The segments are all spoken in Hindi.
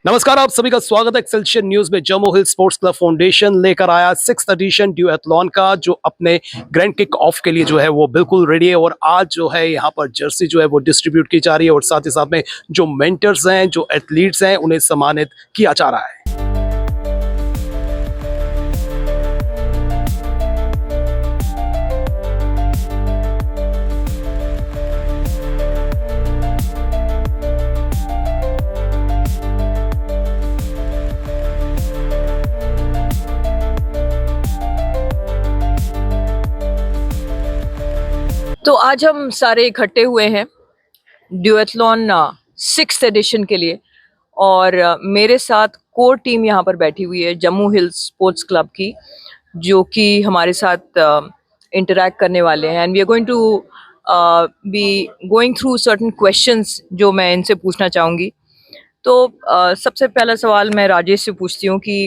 नमस्कार, आप सभी का स्वागत है एक्सेलशियर न्यूज में। जम्मू हिल स्पोर्ट्स क्लब फाउंडेशन लेकर आया 6th एडिशन ड्यूएथलॉन का, जो अपने ग्रैंड किक ऑफ के लिए जो है वो बिल्कुल रेडी है। और आज जो है यहाँ पर जर्सी जो है वो डिस्ट्रीब्यूट की जा रही है और साथ ही साथ में जो मेंटर्स हैं, जो एथलीट्स हैं, उन्हें सम्मानित किया जा रहा है। तो आज हम सारे इकट्ठे हुए हैं ड्यूएथलॉन 6th एडिशन के लिए। और मेरे साथ कोर टीम यहाँ पर बैठी हुई है जम्मू हिल स्पोर्ट्स क्लब की, जो कि हमारे साथ इंटरैक्ट करने वाले हैं। And we are going to be going through certain questions जो मैं इनसे पूछना चाहूँगी। तो सबसे पहला सवाल मैं राजेश से पूछती हूँ कि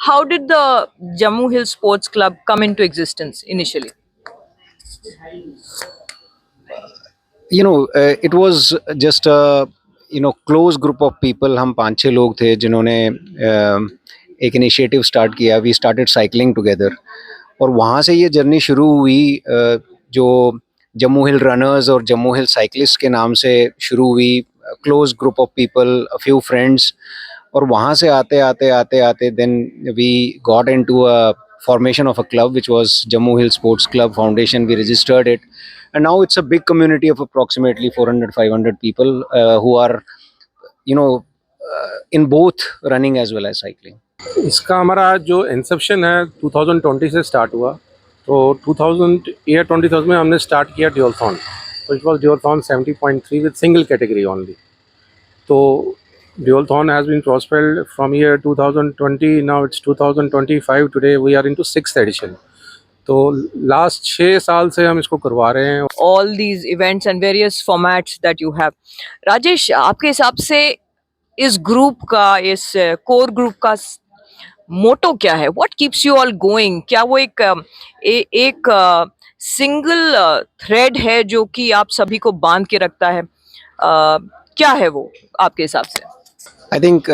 how did the Jammu hill sports club come into existence initially? It was just a close group of people. हम 5-6 लोग थे जिन्होंने एक इनिशिएटिव स्टार्ट किया। वी स्टार्टेड साइकिलिंग टुगेदर और वहाँ से ये जर्नी शुरू हुई, जो जम्मू हिल रनर्स और जम्मू हिल साइकिलिस्ट के नाम से शुरू हुई। Close group of people, a few friends, और वहाँ से आते then we got into a formation of a club which was Jammu Hill Sports Club Foundation. We registered it and now it's a big community of approximately 400-500 people who are in both running as well as cycling. इसका हमारा जो इंसेप्शन है 2020 से स्टार्ट हुआ। तो 2020 में हमने स्टार्ट किया ड्यूएथलॉन। तो it was duathlon 70.3 with single category only. तो Duathlon has been prospered from year 2020. Now it's 2025. Today we are into 6th edition. तो लास्ट 6 साल से हम इसको करवा रहे हैं। All these events and various formats that you have. Rajesh, आपके हिसाब से इस ग्रुप का, इस कोर ग्रुप का मोटो क्या है? What keeps you all going? क्या वो एक सिंगल थ्रेड है जो कि आप सभी को बांध के रखता है? क्या है वो आपके हिसाब से? I think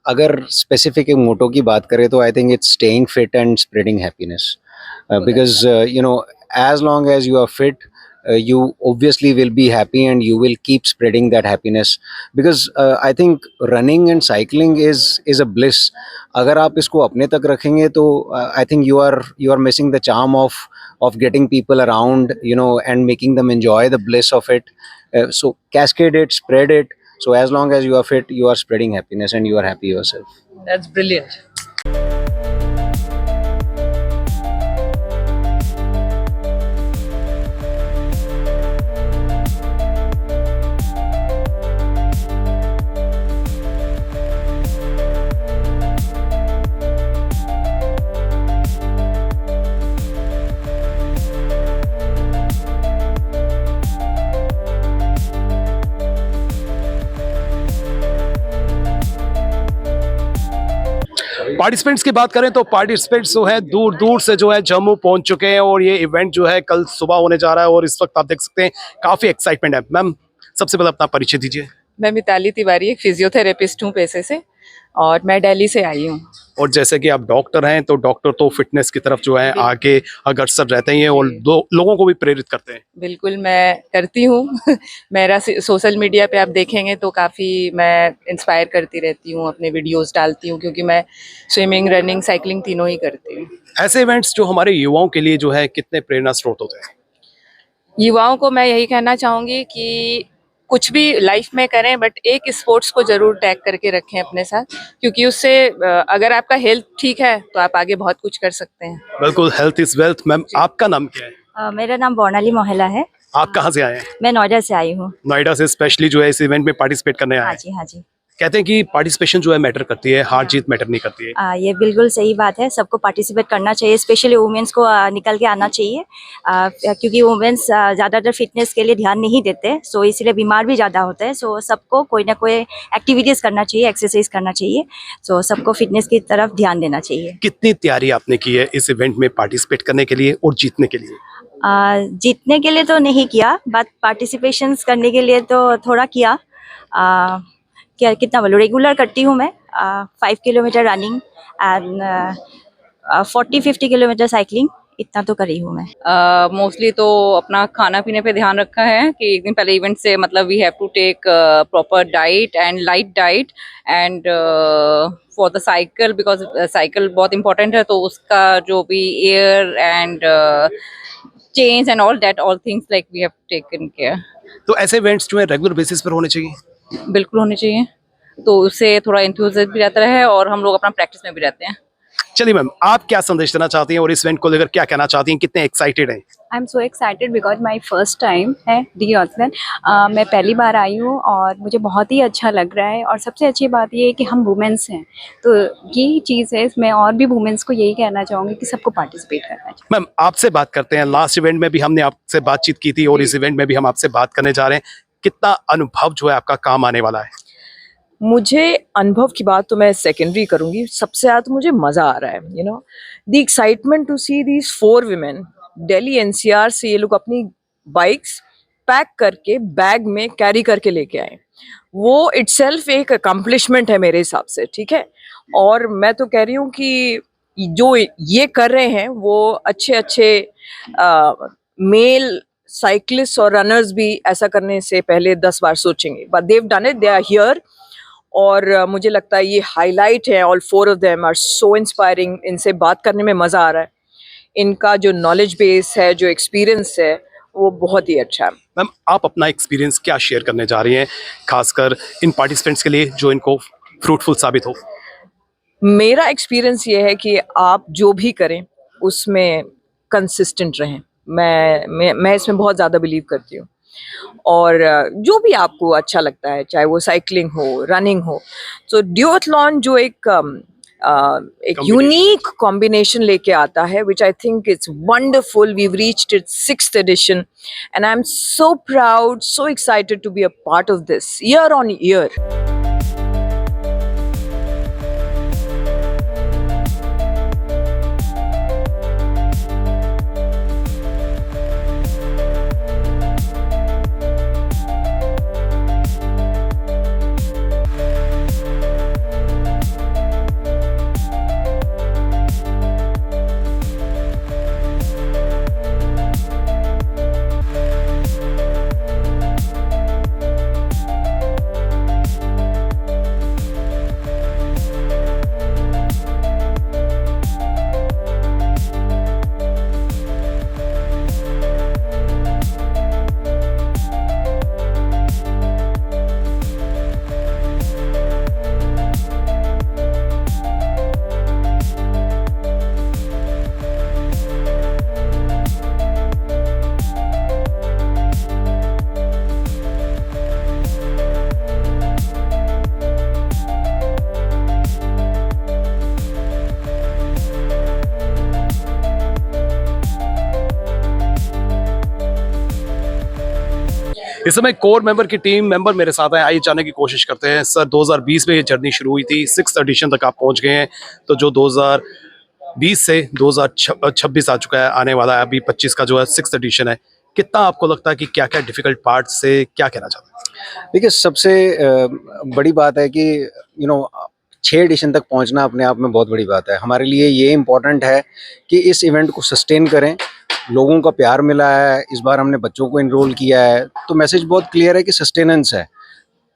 अगर स्पेसिफिक एक मोटो की बात करें तो आई think it's staying fit and spreading happiness, because as long as you are fit, you obviously will be happy and you will keep spreading that happiness, because I think running and cycling is a bliss. अगर आप इसको अपने तक रखेंगे तो I think you are missing the charm of getting people around, and making them enjoy the bliss of it. So cascade it, spread it. So as long as you are fit, you are spreading happiness and you are happy yourself. That's brilliant. Participants की बात करें तो पार्टिसिपेंट्स जो है दूर दूर से जो है जम्मू पहुंच चुके हैं और ये इवेंट जो है कल सुबह होने जा रहा है और इस वक्त आप देख सकते हैं काफी एक्साइटमेंट है। मैम, सबसे पहले अपना परिचय दीजिए। मैं मिताली तिवारी, एक फिजियोथेरेपिस्ट हूँ पेशे से, और मैं दिल्ली से आई हूँ। और जैसे कि आप डॉक्टर हैं, तो डॉक्टर तो फिटनेस की तरफ जो है आगे अग्रसर रहते हैं और लोगों को भी प्रेरित करते हैं। बिल्कुल, मैं करती हूँ। मेरा सोशल मीडिया पे आप देखेंगे तो काफ़ी मैं इंस्पायर करती रहती हूँ, अपने वीडियोस डालती हूँ, क्योंकि मैं स्विमिंग, रनिंग, साइकिलिंग तीनों ही करती हूँ। ऐसे इवेंट्स जो हमारे युवाओं के लिए जो है कितने प्रेरणा स्रोत होते हैं? युवाओं को मैं यही कहना चाहूँगी कि कुछ भी लाइफ में करें, बट एक स्पोर्ट्स को जरूर टैग करके रखें अपने साथ, क्योंकि उससे अगर आपका हेल्थ ठीक है तो आप आगे बहुत कुछ कर सकते हैं। बिल्कुल, हेल्थ इज वेल्थ। मैम, आपका नाम क्या है? मेरा नाम बर्णाली मोहला है। आप कहाँ से आए हैं? मैं नोएडा से आई हूँ। नोएडा से स्पेशली जो है इस इवेंट में पार्टिसिपेट करने आए हाँ हैं। जी, हाँ जी। कहते हैं कि पार्टिसिपेशन जो है मैटर करती है, हार जीत मैटर नहीं करती है। ये बिल्कुल सही बात है, सबको पार्टिसिपेट करना चाहिए, स्पेशली वुमेन्स को निकल के आना चाहिए, क्योंकि वुमेन्स ज़्यादातर फिटनेस के लिए ध्यान नहीं देते, सो इसलिए बीमार भी ज़्यादा होते हैं। सो सबको कोई ना कोई एक्टिविटीज़ करना चाहिए, एक्सरसाइज करना चाहिए, सो सबको फिटनेस की तरफ ध्यान देना चाहिए। कितनी तैयारी आपने की है इस इवेंट में पार्टिसिपेट करने के लिए और जीतने के लिए? जीतने के लिए तो नहीं किया, बट पार्टिसिपेशन करने के लिए तो थोड़ा किया, क्या कितना बोलूँ, रेगुलर करती हूँ मैं 5 kilometre running and 40-50 kilometre cycling, इतना तो करी हूँ मैं। मोस्टली तो अपना खाना पीने पे ध्यान रखा है कि एक दिन पहले इवेंट से मतलब we have to take proper diet and light diet and for the cycle because cycle बहुत इंपॉर्टेंट है, तो उसका जो भी air and change and all that all things like we have taken care. तो ऐसे इवेंट्स जो है रेगुलर बेसिस पर होने चाहिए। बिल्कुल होने चाहिए, तो उससे थोड़ा इंथुजियाज्म भी रहता है और हम लोग अपना प्रैक्टिस में भी रहते हैं। चलिए मैम, आप क्या संदेश देना चाहती हैं और इस इवेंट को लेकर क्या कहना चाहती हैं, कितने एक्साइटेड हैं? आई am so excited because my first time है डिओथलॉन। मैं पहली बार आई हूँ और मुझे बहुत ही अच्छा लग रहा है, और सबसे अच्छी बात ये है कि हम वुमेंस हैं, तो यही चीज़ है इसमें, और भी वुमेंस को यही कहना चाहूँगी कि सबको पार्टिसिपेट करना चाहिए। मैम, आपसे बात करते हैं। लास्ट इवेंट में भी हमने आपसे बातचीत की थी और इस इवेंट में भी हम आपसे बात करने जा रहे हैं। कितना अनुभव जो है आपका काम आने वाला है? मुझे अनुभव की बात तो मैं सेकेंडरी करूंगी, सबसे ज़्यादा तो मुझे मज़ा आ रहा है, you know, the excitement to see these 4 women. Delhi NCR से ये लोग अपनी बाइक्स पैक करके बैग में कैरी करके लेके आए, वो इटसेल्फ एक अकम्पलिशमेंट है मेरे हिसाब से, ठीक है। और मैं तो कह रही हूँ कि जो ये कर रहे हैं वो अच्छे अच्छे मेल साइकिलिस्ट और रनर्स भी ऐसा करने से पहले 10 बार सोचेंगे, but they've done it, they are here. और मुझे लगता है ये हाईलाइट है, all 4 of them are so inspiring. इनसे बात करने में मज़ा आ रहा है, इनका जो नॉलेज बेस है, जो एक्सपीरियंस है, वो बहुत ही अच्छा है। मैम, आप अपना एक्सपीरियंस क्या शेयर करने जा रही हैं, खासकर इन पार्टिसिपेंट्स के लिए जो इनको फ्रूटफुल साबित हो? मेरा एक्सपीरियंस ये है कि आप जो भी करें उसमें कंसिस्टेंट रहें। मैं इसमें बहुत ज़्यादा बिलीव करती हूँ, और जो भी आपको अच्छा लगता है, चाहे वो साइकिलिंग हो, रनिंग हो, तो ड्यूअथलॉन जो एक यूनिक कॉम्बिनेशन लेके आता है, which I think it's wonderful. We've reached its 6th edition and I am so proud, so excited to be a part of this year on year. इस समय कोर मेंबर की टीम मेंबर मेरे साथ हैं, आइए जानने की कोशिश करते हैं। सर, 2020 में ये जर्नी शुरू हुई थी, 6th edition तक आप पहुंच गए हैं, तो जो 2020 से 2026 आ चुका है, आने वाला है अभी 25 का जो है 6th edition है, कितना आपको लगता है कि क्या क्या डिफिकल्ट पार्ट से क्या कहना चाहते हैं? देखिए, सबसे बड़ी बात है कि 6 एडिशन तक पहुंचना अपने आप में बहुत बड़ी बात है। हमारे लिए ये इम्पोर्टेंट है कि इस इवेंट को सस्टेन करें। लोगों का प्यार मिला है, इस बार हमने बच्चों को इनरोल किया है, तो मैसेज बहुत क्लियर है कि सस्टेनेंस है,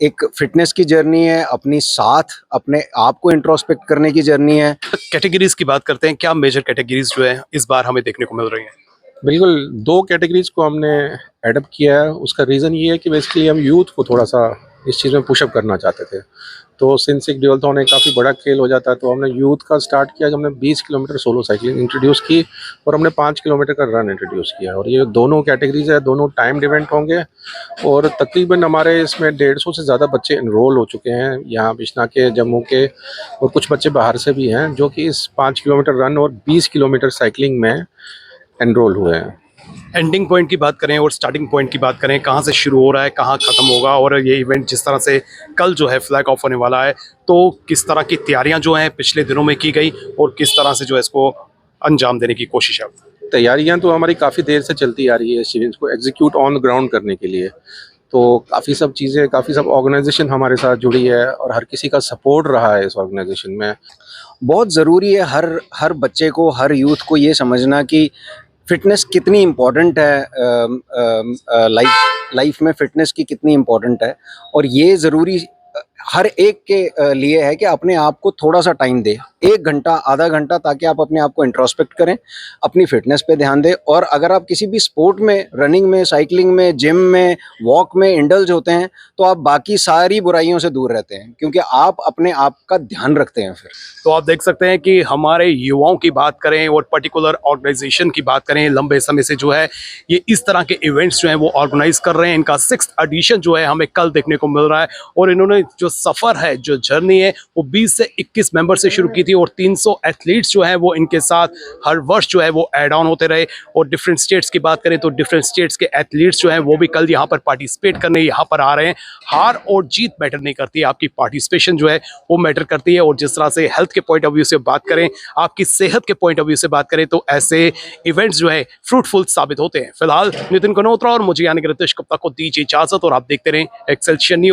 एक फिटनेस की जर्नी है, अपनी साथ अपने आप को इंट्रोस्पेक्ट करने की जर्नी है। कैटेगरीज की बात करते हैं, क्या मेजर कैटेगरीज जो है इस बार हमें देखने को मिल रही हैं? बिल्कुल 2 कैटेगरीज को हमने एडप्ट किया है। उसका रीज़न ये है कि बेसिकली हम यूथ को थोड़ा सा इस चीज़ में पुशअप करना चाहते थे। तो सिंस एक ड्यूअथलॉन एक काफ़ी बड़ा खेल हो जाता है, तो हमने यूथ का स्टार्ट किया। हमने 20 किलोमीटर सोलो साइकिलिंग इंट्रोड्यूस की और हमने 5 किलोमीटर का रन इंट्रोड्यूस किया। और ये दोनों कैटेगरीज है, दोनों टाइम्ड इवेंट होंगे और तकरीबन हमारे इसमें 150 से ज़्यादा बच्चे इनरोल हो चुके हैं, यहाँ बिश्ना के, जम्मू के, और कुछ बच्चे बाहर से भी हैं जो कि इस 5 किलोमीटर रन और 20 किलोमीटर साइकिलिंग में एनरोल हुए हैं। एंडिंग पॉइंट की बात करें और स्टार्टिंग पॉइंट की बात करें, कहाँ से शुरू हो रहा है, कहाँ ख़त्म होगा, और ये इवेंट जिस तरह से कल जो है फ्लैग ऑफ होने वाला है, तो किस तरह की तैयारियां जो हैं पिछले दिनों में की गई और किस तरह से जो है इसको अंजाम देने की कोशिश है? तैयारियां तो हमारी काफ़ी देर से चलती आ रही है इस इवेंट को एग्जीक्यूट ऑन ग्राउंड करने के लिए। तो काफ़ी सब चीज़ें, काफ़ी सब ऑर्गेनाइजेशन हमारे साथ जुड़ी है और हर किसी का सपोर्ट रहा है इस ऑर्गेनाइजेशन में। बहुत ज़रूरी है हर बच्चे को, हर यूथ को ये समझना कि फिटनेस कितनी इम्पोर्टेंट है, लाइफ में फिटनेस की कितनी इम्पोर्टेंट है। और ये ज़रूरी हर एक के लिए है कि अपने आप को थोड़ा सा टाइम दे, 1 घंटा आधा घंटा, ताकि आप अपने आप को इंट्रोस्पेक्ट करें, अपनी फिटनेस पे ध्यान दें। और अगर आप किसी भी स्पोर्ट में, रनिंग में, साइकिलिंग में, जिम में, वॉक में इंडल्ज होते हैं तो आप बाकी सारी बुराइयों से दूर रहते हैं, क्योंकि आप अपने आप का ध्यान रखते हैं फिर। तो आप देख सकते हैं कि हमारे युवाओं की बात करें और पर्टिकुलर ऑर्गेनाइजेशन की बात करें, लंबे समय से जो है ये इस तरह के इवेंट्स जो हैं वो ऑर्गेनाइज कर रहे हैं। इनका 6th एडिशन जो है हमें कल देखने को मिल रहा है और इन्होंने जो सफ़र है, जो जर्नी है, वो 20 से 21 मेंबर से शुरू की थी और 300 एथलीट्स जो हैं वो इनके साथ हर वर्ष जो है वो ऐड ऑन होते रहे। और डिफरेंट स्टेट्स की बात करें तो डिफरेंट स्टेट्स के एथलीट्स जो हैं वो भी कल यहाँ पर पार्टिसिपेट करने यहाँ पर आ रहे हैं। हार और जीत मैटर नहीं करती है, आपकी पार्टिसिपेशन जो है वो मैटर करती है। और जिस तरह से हेल्थ के पॉइंट ऑफ व्यू से बात करें, आपकी सेहत के पॉइंट ऑफ व्यू से बात करें, तो ऐसे इवेंट्स जो है फ्रूटफुल साबित होते हैं। फिलहाल नितिन कनोत्रा और मुझे यानी कि रितेश गुप्ता को दीजिए इजाजत और आप देखते रहें एक्सेलशियर न्यूज।